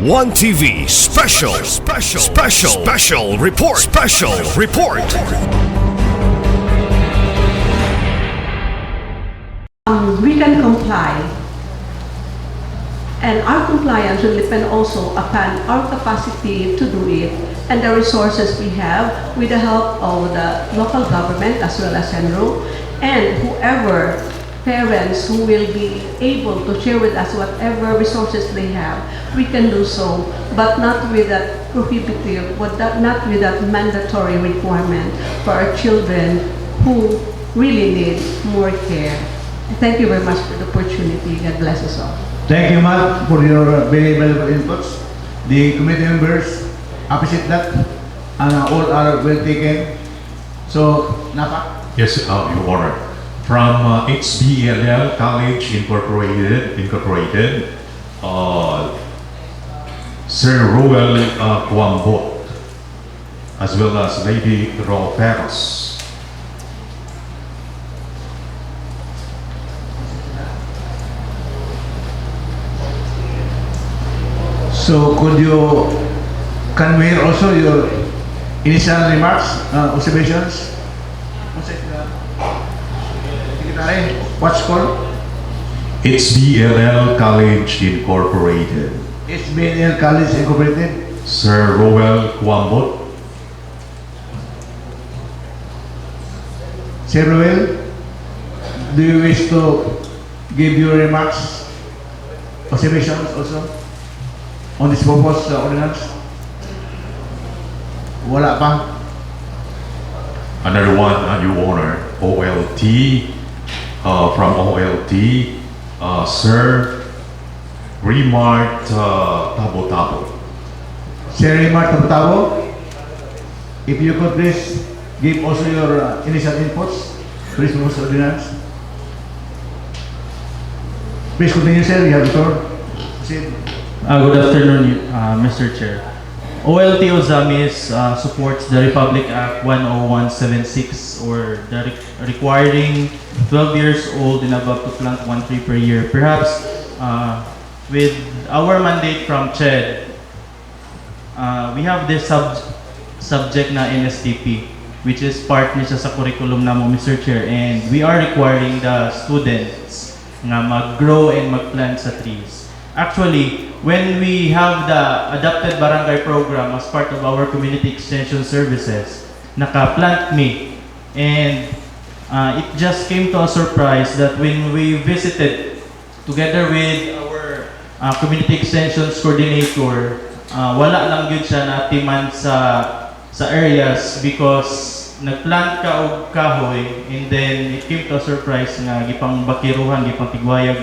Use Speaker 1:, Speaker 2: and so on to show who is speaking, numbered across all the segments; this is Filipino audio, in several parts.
Speaker 1: One TV special report.
Speaker 2: We can comply, and our compliance will depend also upon our capacity to do it and the resources we have with the help of the local government as well as Senro, and whoever parents who will be able to share with us whatever resources they have, we can do so, but not with that prohibitive, not with that mandatory requirement for our children who really need more care. Thank you very much for the opportunity. God bless us all.
Speaker 3: Thank you, Matt, for your very valuable inputs. The committee members appreciate that, and all are well taken. So, Napa?
Speaker 4: Yes, Your Honor. From HBLL College Incorporated, Sir Roel Kuambot, as well as Lady Ro Ferros.
Speaker 3: So, can we hear also your initial remarks, observations? Secretary, what's called?
Speaker 4: HBLL College Incorporated.
Speaker 3: HBNL College Incorporated.
Speaker 4: Sir Roel Kuambot.
Speaker 3: Sir Roel, do you wish to give your remarks, observations also on this proposed ordinance? Wala pa?
Speaker 4: Another one, Your Honor, OLT, from OLT, Sir Remart Tabo.
Speaker 3: Sir Remart Tabo, if you could please give also your initial inputs to this proposed ordinance. Please continue, sir. You have the floor. Proceed.
Speaker 5: Good afternoon, Mr. Chair. OLT Ozamis supports the Republic Act 10176, or the requiring 12 years old and above to plant 1 tree per year. Perhaps with our mandate from CHED, we have this subject na NSTP, which is part niya sa curriculum namo, Mr. Chair, and we are requiring the students nga mag-grow and mag-plant sa trees. Actually, when we have the adapted barangay program as part of our community extension services, naka-plant me, and it just came to a surprise that when we visited together with our community extensions coordinator, wala lang yun siya natiman sa areas because nagplant ka og kahoy, and then it came to a surprise nga gipang bakiruhan, gipang tigwayag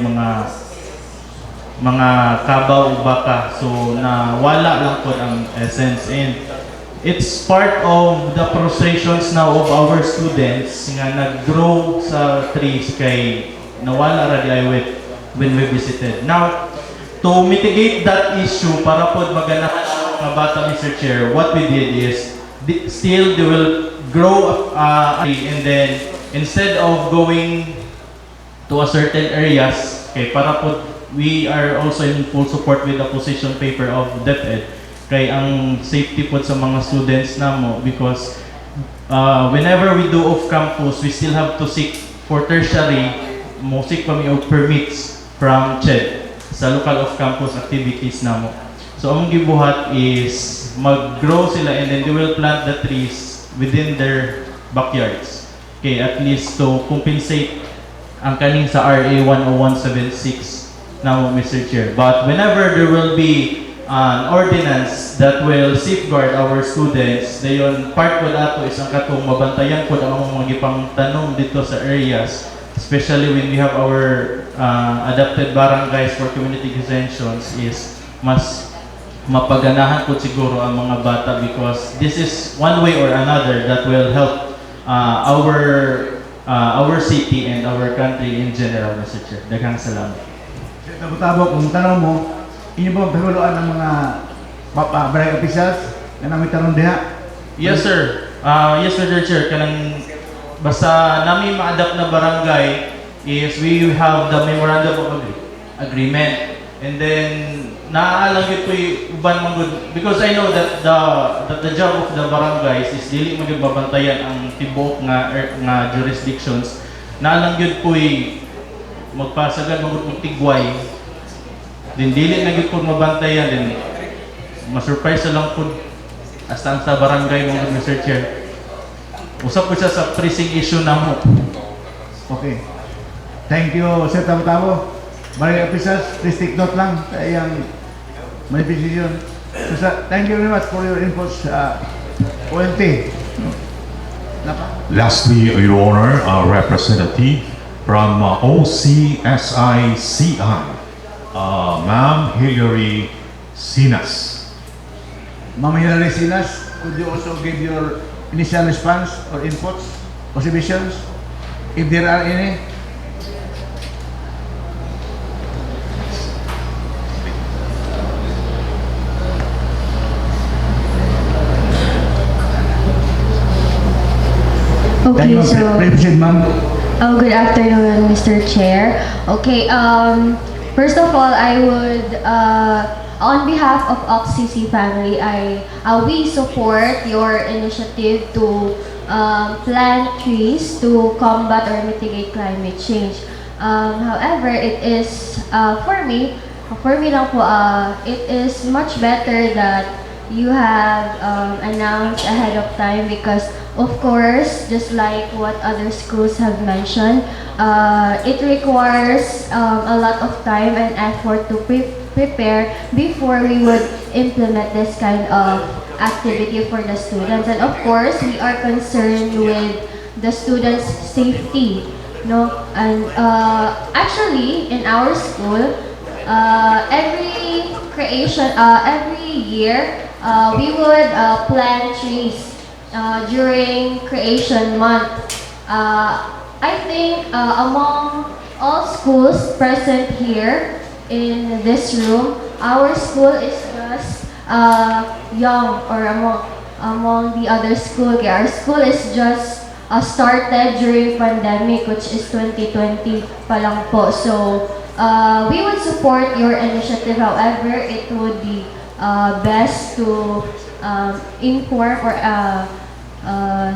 Speaker 5: mga kabaw o baka, so na wala lang po ang essence, and it's part of the frustrations now of our students nga nag-grow sa trees kay nawala ra di when we visited. Now, to mitigate that issue para po maganahan ang mga bata, Mr. Chair, what we did is still they will grow and then instead of going to a certain areas, okay, para po we are also in full support with the position paper of DepEd kay ang safety po sa mga students namo, because whenever we do off campus, we still have to seek for tertiary, seek kami og permits from CHED sa local off campus activities namo. So ang gibuhat is mag-grow sila and then they will plant the trees within their backyards, okay, at least to compensate ang kaning sa RA 10176 now, Mr. Chair. But whenever there will be an ordinance that will safeguard our students, dayon part ko ato is ang katong mabantayan po ang mga gipang tanong dito sa areas, especially when we have our adapted barangays for community extensions, is mas mapaganahan po siguro ang mga bata, because this is one way or another that will help our city and our country in general, Mr. Chair. Daghang salamat.
Speaker 3: Tabo, kung tanong mo, inyo ba pahuluan ng mga barangay officials na namin tanong diha?
Speaker 5: Yes, sir. Yes, Mr. Chair. Kanang basta namin ma-adapt na barangay is we have the memorandum of agreement. And then naaalang yun po yung uban mga good, because I know that the job of the barangays is dili mo yung babantayan ang tibuok nga jurisdictions. Naalang yun po yung magpasagan mga tigway. Din dili na yun po mabantayan, din masurprise na lang po hasta sa barangay mga Mr. Chair. Usap po siya sa pressing issue na mo.
Speaker 3: Okay. Thank you, Sir Tabo-Tabo. Barangay officers, please take note lang sa iyang manifestation. So, sir, thank you very much for your inputs, OLT.
Speaker 4: Lastly, Your Honor, representative from OCSICI, Ma'am Hilary Sinas.
Speaker 3: Ma'am Hilary Sinas, could you also give your initial response or inputs, observations, if there are any?
Speaker 1: Okay, so
Speaker 3: Represent, ma'am.
Speaker 1: good afternoon, Mr. Chair. Okay, first of all, I would, on behalf of OCC family, we support your initiative to plant trees to combat or mitigate climate change. However, it is for me lang po, it is much better that you have announced ahead of time because, of course, just like what other schools have mentioned, it requires a lot of time and effort to prepare before we would implement this kind of activity for the students. And of course, we are concerned with the students' safety. No, and actually, in our school, every year, we would plant trees during Creation Month. I think among all schools present here in this room, our school is just young, or among the other school. Our school is just started during pandemic, which is 2020 pa lang po. So we would support your initiative. However, it would be best to inform or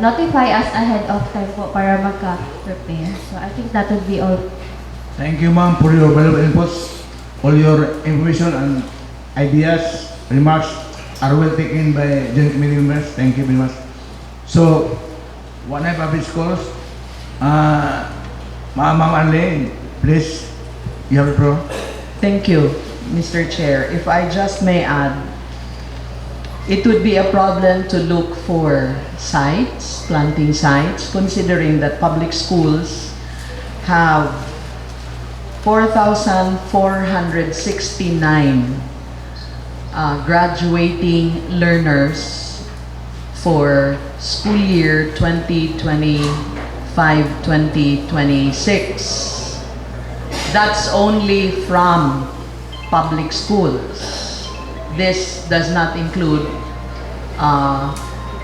Speaker 1: notify us ahead of time po para magka-prepare. So I think that would be all.
Speaker 3: Thank you, ma'am, for your valuable inputs. All your information and ideas, remarks are well taken by Joint Committee members. Thank you very much. So, Wanay Public Schools, Ma'am Arlene, please, you have the floor.
Speaker 6: Thank you, Mr. Chair. If I just may add, it would be a problem to look for sites, planting sites, considering that public schools have 4,469 graduating learners for school year 2025-2026. That's only from public schools. This does not include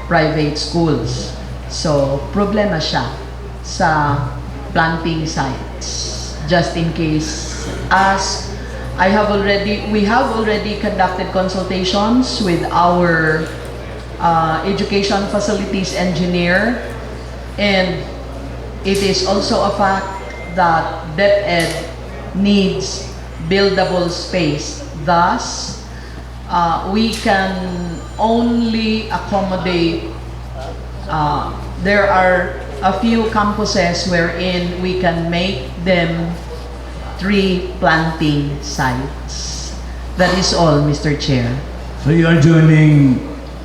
Speaker 6: private schools. So, problema siya sa planting sites. Just in case, as we have already conducted consultations with our education facilities engineer, and it is also a fact that DepEd needs buildable space. Thus, we can only accommodate, there are a few campuses wherein we can make them tree planting sites. That is all, Mr. Chair.
Speaker 3: So you are joining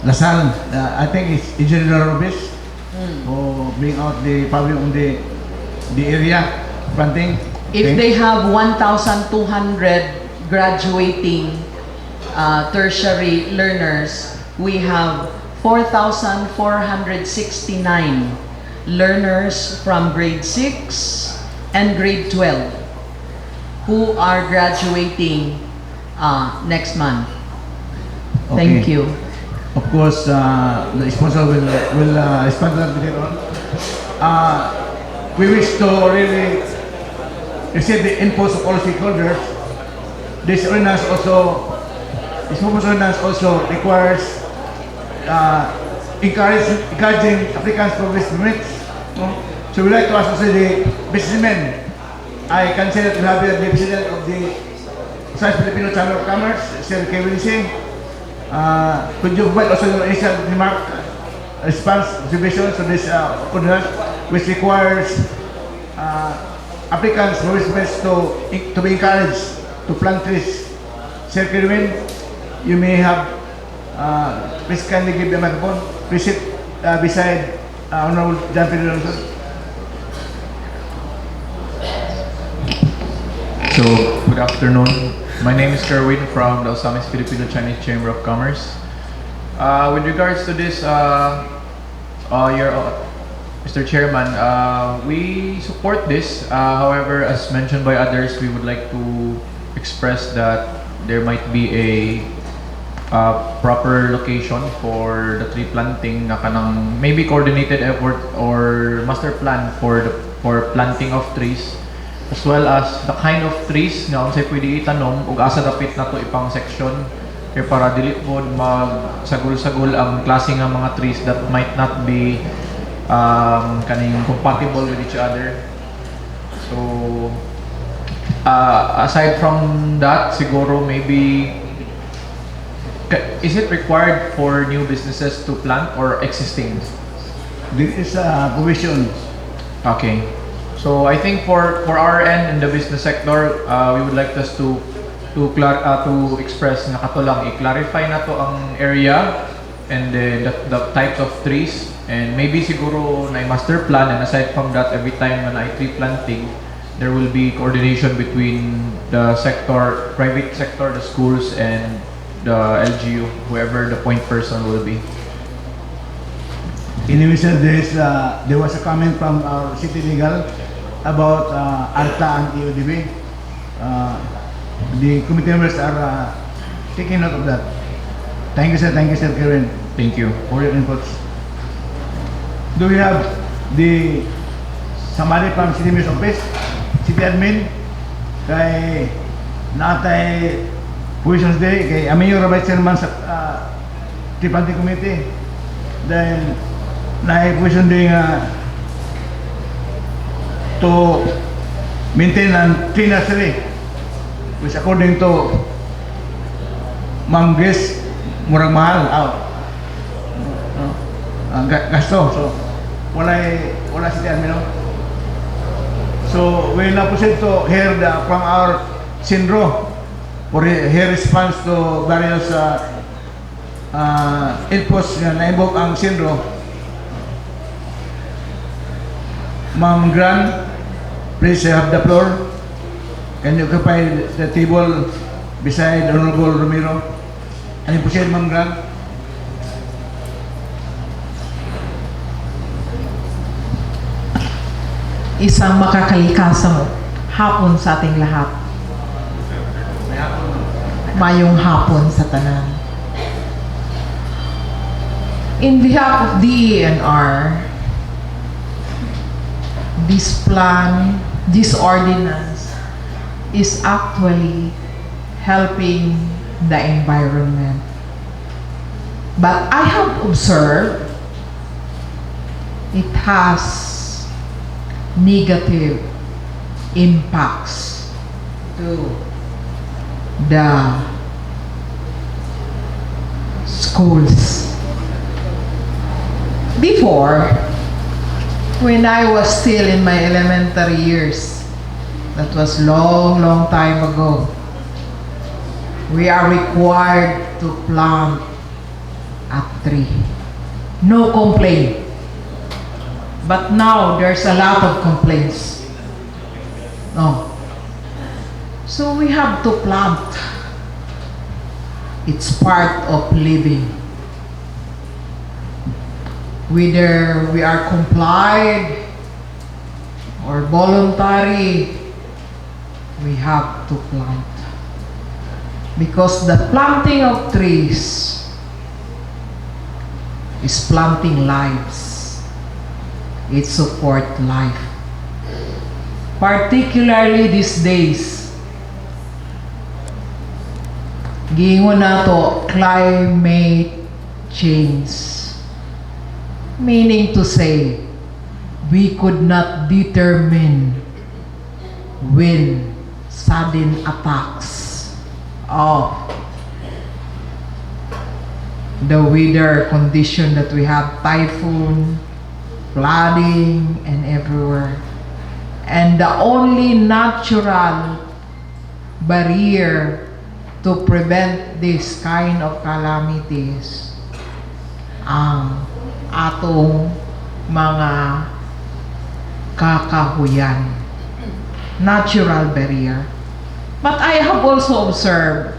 Speaker 3: LaSalle, I think it's Engineer Robis, for bring out the public on the area planting.
Speaker 6: If they have 1,200 graduating tertiary learners, we have 4,469 learners from grade 6 and grade 12 who are graduating next month. Thank
Speaker 3: Okay.
Speaker 6: you.
Speaker 3: Of course, the sponsor will respond to that later on. We wish to really receive the inputs of all stakeholders this proposed ordinance also requires encouraging applicants for business permits. No? So we'd like to ask also the businessmen. I consider to have the president of the South Filipino Chamber of Commerce, Sir Kevin Singh. Could you provide also your initial remark, response, observation to this ordinance, which requires applicants for business to be encouraged to plant trees. Sir Kevin, you may have, please kindly give the microphone. Please sit beside Honorable John Pedro Alonso.
Speaker 7: So, good afternoon. My name is Kerwin from the Osamis Filipino Chinese Chamber of Commerce. With regards to this, Mr. Chairman, we support this. However, as mentioned by others, we would like to express that there might be a proper location for the tree planting na kanang maybe coordinated effort or master plan for planting of trees, as well as the kind of trees nga unsay pwede itanom ug asa dapit nato ipang section kay para dili pod magsagol-sagol ang klase nga mga trees that might not be kaning compatible with each other. So aside from that, siguro maybe is it required for new businesses to plant or existing?
Speaker 3: This is a provision.
Speaker 7: Okay. So I think for our end in the business sector, we would like us to express na kato lang i-clarify na to ang area and the types of trees, and maybe siguro na master plan, and aside from that, every time na tree planting, there will be coordination between the sector, private sector, the schools, and the LGU, whoever the point person will be.
Speaker 3: In addition, there was a comment from our city legal about ALTA and EODB. The committee members are taking note of that. Thank you, sir. Thank you, Sir Kevin,
Speaker 7: Thank you.
Speaker 3: for your inputs. Do we have somebody from City Mayor's Office, City Admin, kay natay Positions Day, kay Mayor Vice Chairman sa Tree Planting Committee, dahil na-position day nga to maintain ang tree nursery, which according to Ma'am Grace, murang mahal gasto. So wala si Admin, no? So we now proceed to hear from our Sinro for her response to various inputs na na-invoke ang Sinro. Ma'am Gran, please have the floor. Can you occupy the table beside Honorable Romero? Ano po siya, Ma'am Gran?
Speaker 8: Isang makakalikasang hapon sa ating lahat. Mayong hapon sa tanan. In behalf of DENR, this plan, this ordinance is actually helping the environment. But I have observed it has negative impacts to the schools. Before, when I was still in my elementary years, that was long time ago, we are required to plant a tree. No complaint. But now, there's a lot of complaints. No. So we have to plant. It's part of living. Whether we are complied or voluntary, we have to plant. Because the planting of trees is planting lives. It supports life. Particularly these days, giingon nato climate change. Meaning to say, we could not determine when sudden attacks of the weather condition that we have, typhoon, flooding, and everywhere. And the only natural barrier to prevent this kind of calamities ang atong mga kakahuyan. Natural barrier. But I have also observed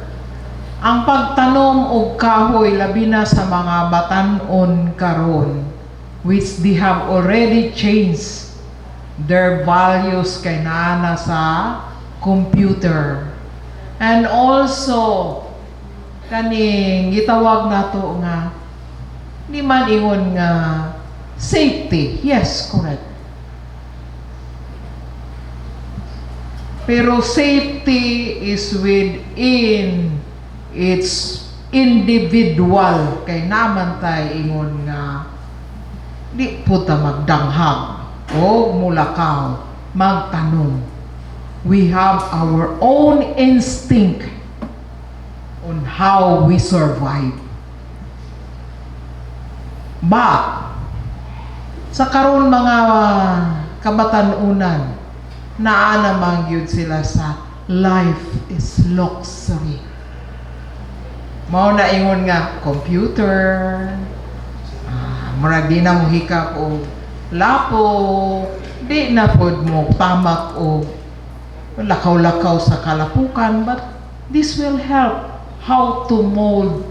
Speaker 8: ang pagtanom og kahoy labi na sa mga batan-on karon, which they have already changed their values kay naana sa computer. And also kaning gitawag nato nga di man ingon nga safety. Yes, correct. Pero safety is within its individual. Kay naman tay ingon nga di puta magdanghag o mulakaw magtanong. We have our own instinct on how we survive. But sa karon mga kabatan-unan, naa namang gyud sila sa life is luxury. Mao na ingon nga computer, murag di na mo hikap o lapo, di na pod mo tamak o lakaw-lakaw sa kalapukan, but this will help how to mold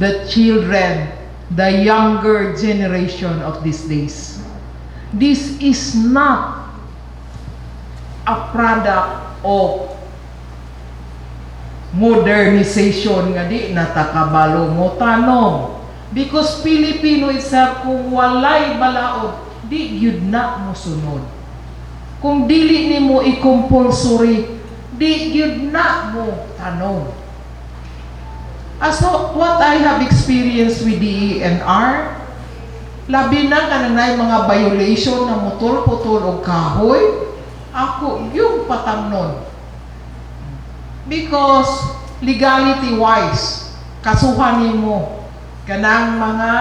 Speaker 8: the children, the younger generation of these days. This is not a product of modernization nga di natakabalo mo tanong. Because Filipino itself, kung walay balaod, di yun na mo sunod. Kung dili ni mo i-compulsory, di yun na mo tanong. So, what I have experienced with DENR, labi na kananay mga violation na mutol-putol o kahoy, ako yung patamnon. Because legality-wise, kasuhanin mo kanang mga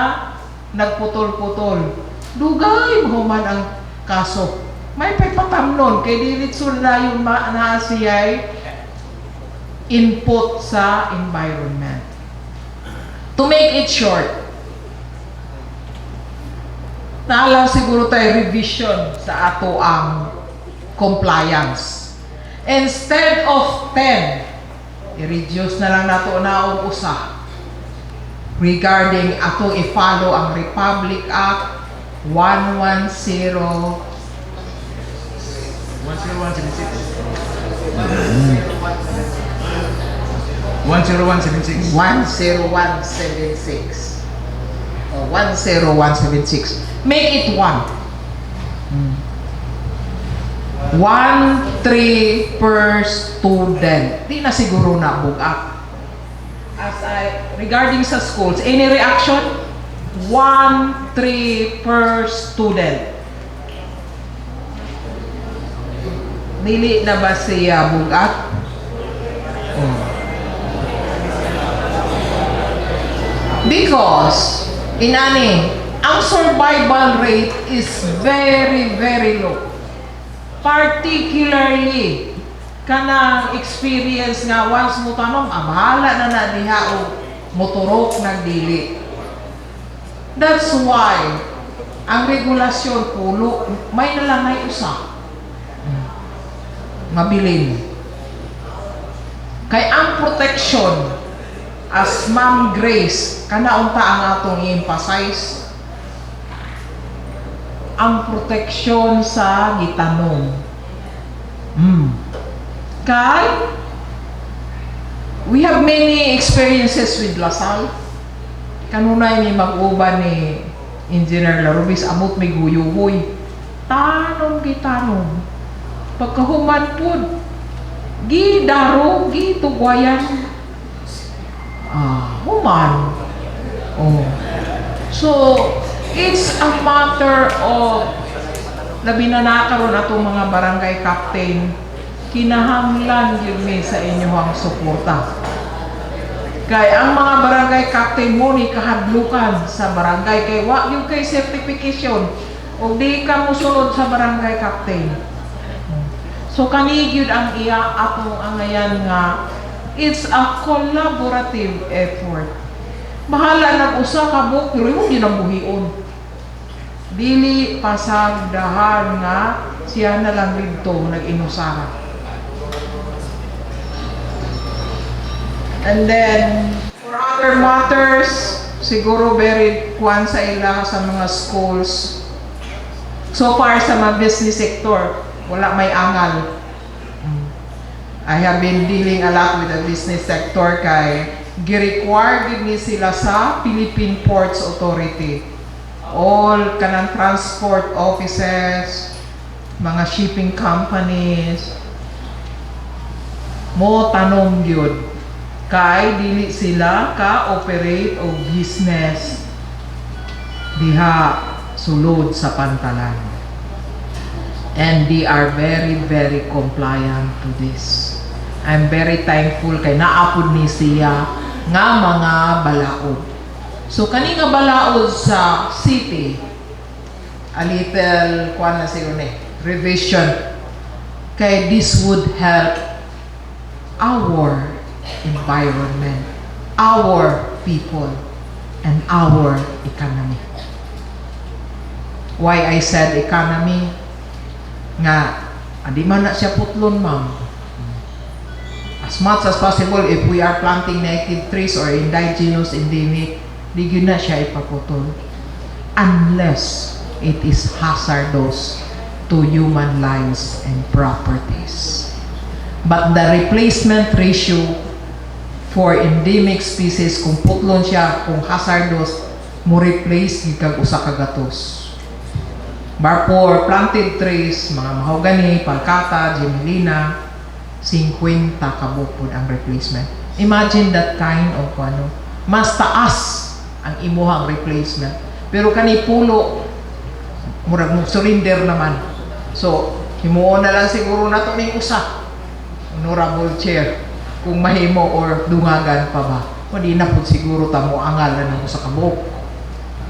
Speaker 8: nagputol-putol. Dugay mo man ang kaso. May patamnon kay diritso na yung na siya'y input sa environment. To make it short, naala siguro tayo revision sa ato ang compliance. Instead of 10, i-reduce na lang nato na og usa regarding atong i-follow ang Republic Act 10176.
Speaker 3: 10176.
Speaker 8: 10176. Oh, 10176. Make it 1. 1-3 per student. Di na siguro na bugak. Regarding sa schools, any reaction? 1-3 per student. Dili na ba siya bugak? Because, inani, ang survival rate is very, very low. Particularly, kanang experience nga once mo tanong, bahala na diha o motorok nagdili. That's why, ang regulasyon pulo, may nalanay usa. Mabilin. Kay ang protection, as Ma'am Grace, kanaunta ang atong i-emphasize, ang proteksyon sa gitanong. Kay, we have many experiences with Lasal. Kanunay ni mag-uban ni Engineer Larubis, amot may guyuhoy. Tanong gitanong. Pagkahuman po, gidaro, gitugwayan. human. Oh. So, it's a matter of labi na nakaroon atong mga barangay captain, kinahanglan yun mi sa inyong suporta. Kay ang mga barangay captain mo ni kahadlukan sa barangay kay wa yung kay certification o di ka musunod sa barangay captain. So kanigyud ang iya atong angayan nga it's a collaborative effort. Bahala nag-usa ka buk, pero mo ginabuhion. Dili pasagdahan nga siya na lang dito nag-inusara. And then, for other matters, siguro very kuwan sa ila sa mga schools. So far sa mga business sector, wala may angal. I have been dealing a lot with the business sector kay gi-require din ni sila sa Philippine Ports Authority. All kanang transport offices, mga shipping companies, mo tanong yun. Kay dili sila ka-operate o business diha sulod sa pantalan. And they are very, very compliant to this. I'm very thankful kay naapod ni siya nga mga balaod. So kani nga balaod sa city, a little kuan na siya revision. Kay this would help our environment, our people, and our economy. Why I said economy? Nga, adi man na siya putlon, ma'am. As much as possible, if we are planting native trees or indigenous endemic, di yun na siya ipaputol. Unless it is hazardous to human lives and properties. But the replacement ratio for endemic species, kung putlon siya, kung hazardous, mo replace yung kag-usa kagatos. But for planted trees, mga mahogany, palkata, gemelina, 50 kabupod ang replacement. Imagine that kind of mas taas ang imuhang replacement. Pero kani pulo, murag mo surrender naman. So, himuon na lang siguro na ito ng usa. Honorable Chair, kung mahimo or dungagan pa ba. Hindi na po siguro tamo angal na sa kabuk.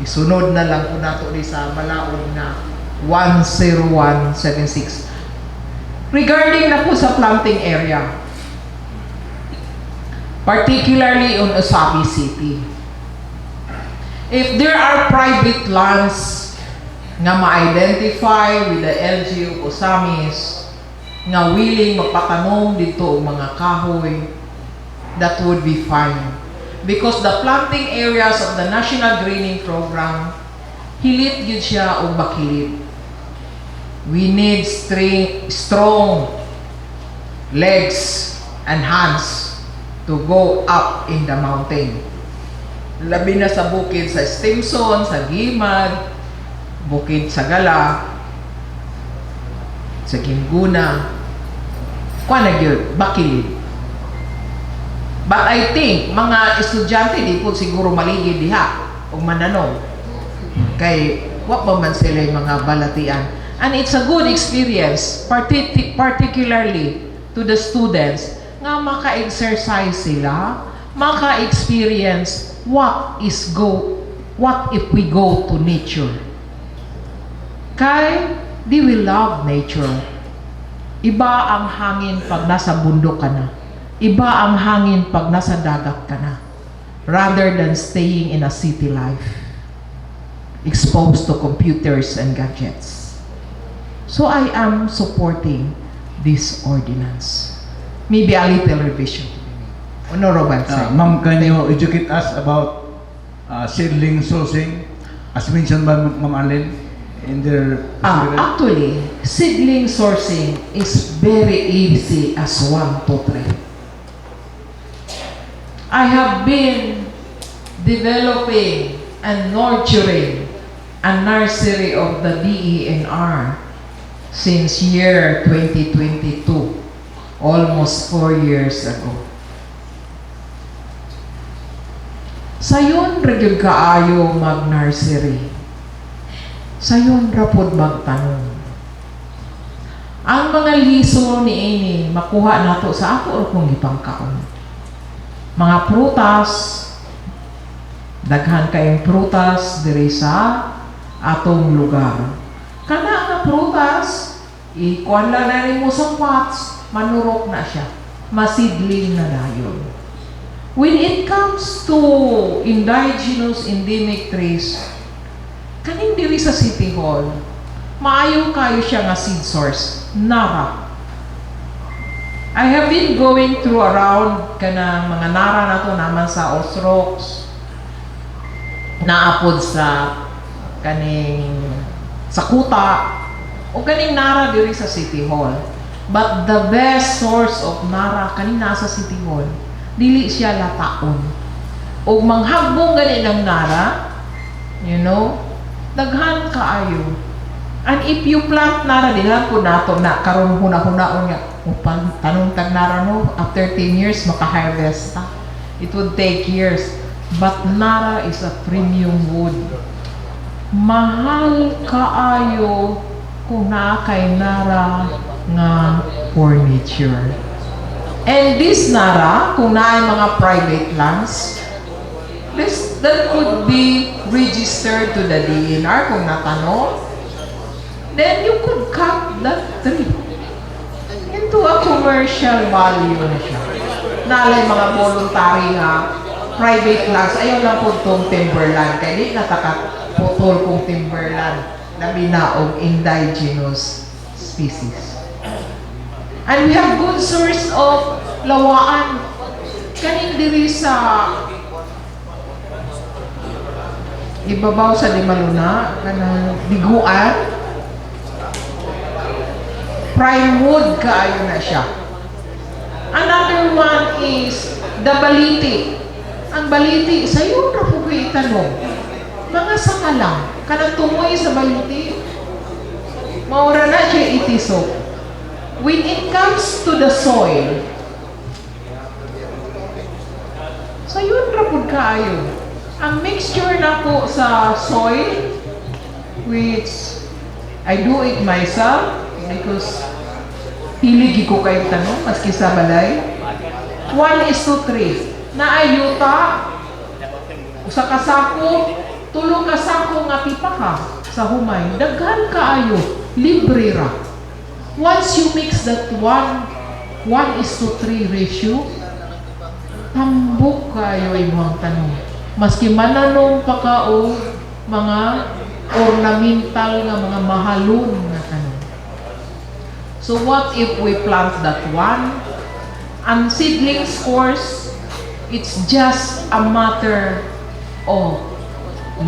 Speaker 8: Isunod na lang po nato di sa malaod na 10176. Regarding na po sa planting area, particularly on Osabi City, if there are private lands nga ma-identify with the LGU Osamis nga willing magpatanong dito ang mga kahoy, that would be fine. Because the planting areas of the National Greening Program, hilit yun siya o bakilid. We need strong legs and hands to go up in the mountain. Labi na sa bukid sa Stimson, sa Gimad, bukid sa Gala, sa Ginguna, kuha na yun, bakilid. But I think, mga estudyante, di po siguro maligid diha, o mananong. Kay, wak ba man sila yung mga balatian. And it's a good experience, particularly to the students, nga maka-exercise sila, maka-experience what if we go to nature. Kay, they will love nature. Iba ang hangin pag nasa bundok ka na. Iba ang hangin pag nasa dagat ka na. Rather than staying in a city life, exposed to computers and gadgets. So I am supporting this ordinance. Maybe a little revision to be made. Honorable Sir.
Speaker 3: Ma'am, can you educate us about seedling sourcing, as mentioned by Ma'am Arlene in their
Speaker 8: Actually, seedling sourcing is very easy as 1, 2, 3. I have been developing and nurturing a nursery of the DENR since year 2022, almost 4 years ago. Sayon regular kaayo mag-nursery. Sayon rapod magtanong. Ang mga liso ni ini makuha nato sa ako o kung ipangkaon. Mga prutas, daghan kayong prutas diri sa atong lugar. Kana nga prutas, ikuan lang na rin mo sa pots, manurok na siya. Masidling na dayon. When it comes to indigenous endemic trees, kaning diri sa City Hall, maayo kayo siya nga seed source, nara. I have been going through around kanang mga nara na to naman sa Osrox, naapod sa kaning sa Kuta, o kaning nara diri sa City Hall. But the best source of nara kaning nasa City Hall, dili siya lataon. O manghagbong gani ng nara, you know, daghan kaayo. And if you plant nara, dihan po nato na karon huna-hunaon nga upan tanong tag nara no, after 10 years maka-harvest ta. It would take years. But nara is a premium wood. Mahal kaayo kung naa kay nara nga furniture. And this nara, kung naay mga private lands, that could be registered to the DNR kung natano. Then you could cut that tree into a commercial value na siya. Nalay mga voluntary nga private lands, ayaw lang po itong timberland. Kaya di natakaputol kong timberland na binaog indigenous species. And we have good source of lawaan. Kaning diri sa ibabaw sa Limaluna, kanang diguan, prime wood kaayo na siya. Another one is the baliti. Ang baliti, sayo na po kayo itanong. Mga saka lang, kanang tumoy sa baliti, maura na siya itisok. When it comes to the soil, sayo na po kaayo. Ang mixture na po sa soil, which I do it myself, because hiligi ko kayong tanong, maski sa balay. 1:3. Naayuta, usa ka sako, tulong ka sako nga pipa ka sa humay. Daghan kaayo, libre ra. Once you mix that 1:3 ratio, tambok kayo imong tanong. Maski mananong pa ka o mga ornamental nga mga mahalon nga tanong. So what if we plant that one? And seedlings course, it's just a matter of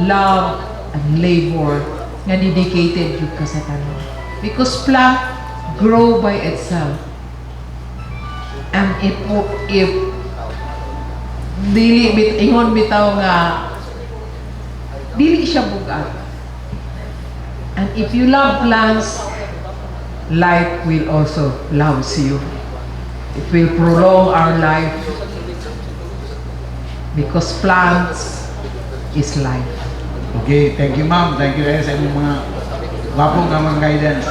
Speaker 8: love and labor nga dedicated yun ka sa tanong. Because plant grow by itself. And if dili ingon bitaw nga dili siya bugat. And if you love plants, life will also loves you. It will prolong our life because plants is life.
Speaker 3: Okay, thank you ma'am. Thank you sa inyong mga wapong nga mga guidance.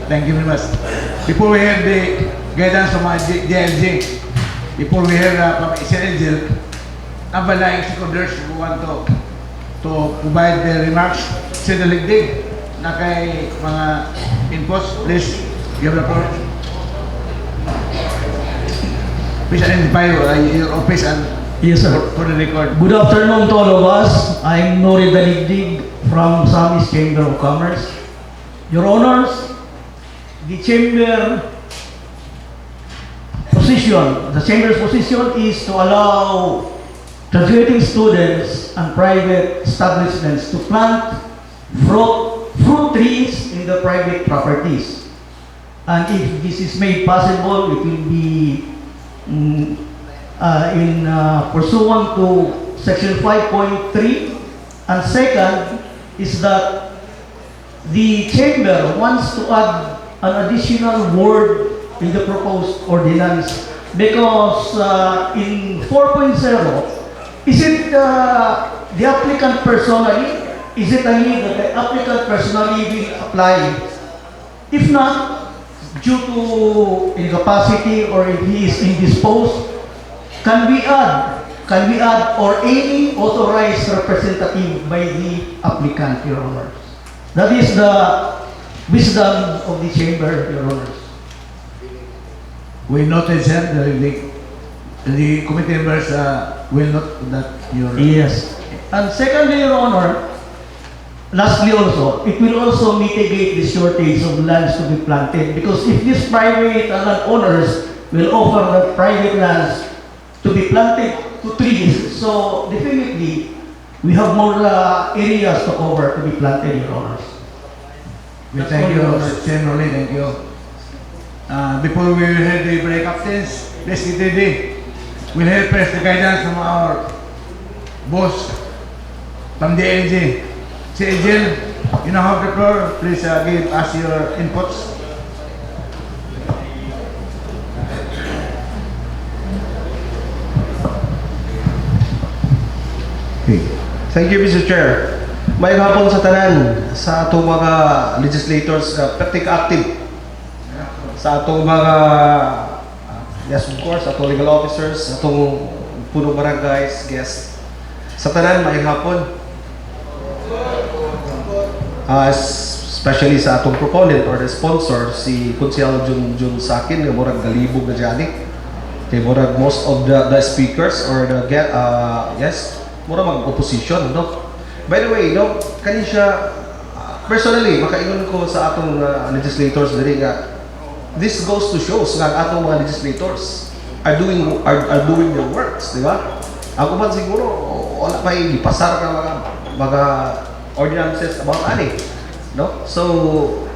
Speaker 3: Thank you very much. Before we hear the guidance from mga JLG, before we hear from SNLG, nabalaing seconders who want to provide their remarks sa daligdig na kay mga inputs, please give the floor. Please identify your office and
Speaker 9: Yes, sir.
Speaker 3: for the record.
Speaker 9: Good afternoon to all of us. I'm Nori Daligdig from Samis Chamber of Commerce. Your Honors, the Chamber's position is to allow graduating students and private establishments to plant fruit trees in the private properties. And if this is made possible, it will be pursuant to Section 5.3. And second is that the Chamber wants to add an additional word in the proposed ordinance because in 4.0, is it it the applicant personally? Is it a need that the applicant personally will apply? If not, due to incapacity or if he is indisposed, can we add or any authorized representative by the applicant, Your Honors? That is the wisdom of the chamber, Your Honors.
Speaker 3: We noted, sir, the committee members will note that your...
Speaker 9: Yes. And secondly, Your Honor, lastly also, it will also mitigate the shortage of lands to be planted because if these private landowners will offer the private lands to be planted to trees, so definitely we have more areas to cover to be planted, Your Honors.
Speaker 3: We thank you, Chairman Rolly, thank you. Before we will have the break captains, please ETD, we'll have first the guidance from our boss from the AG. Si Angel, you now have the floor. Please give us your inputs.
Speaker 10: Thank you, Mr. Chair. May hapon sa tanan sa atong mga legislators practic active sa atong mga yes, of course, atong legal officers, atong punong barangays, guests. Sa tanan, may hapon. Especially sa atong proponent or the sponsor, si Kunsihal Jun Sakin, nga murag galibog na dyan. Kay murag most of the speakers or the yes, murag mag-opposition, no? By the way, no, kani siya, personally, makaingon ko sa atong legislators diri nga, this goes to shows nga atong mga legislators are doing their works, di ba? Ako man siguro, wala pa ipasar ka mga ordinances about ani, no? So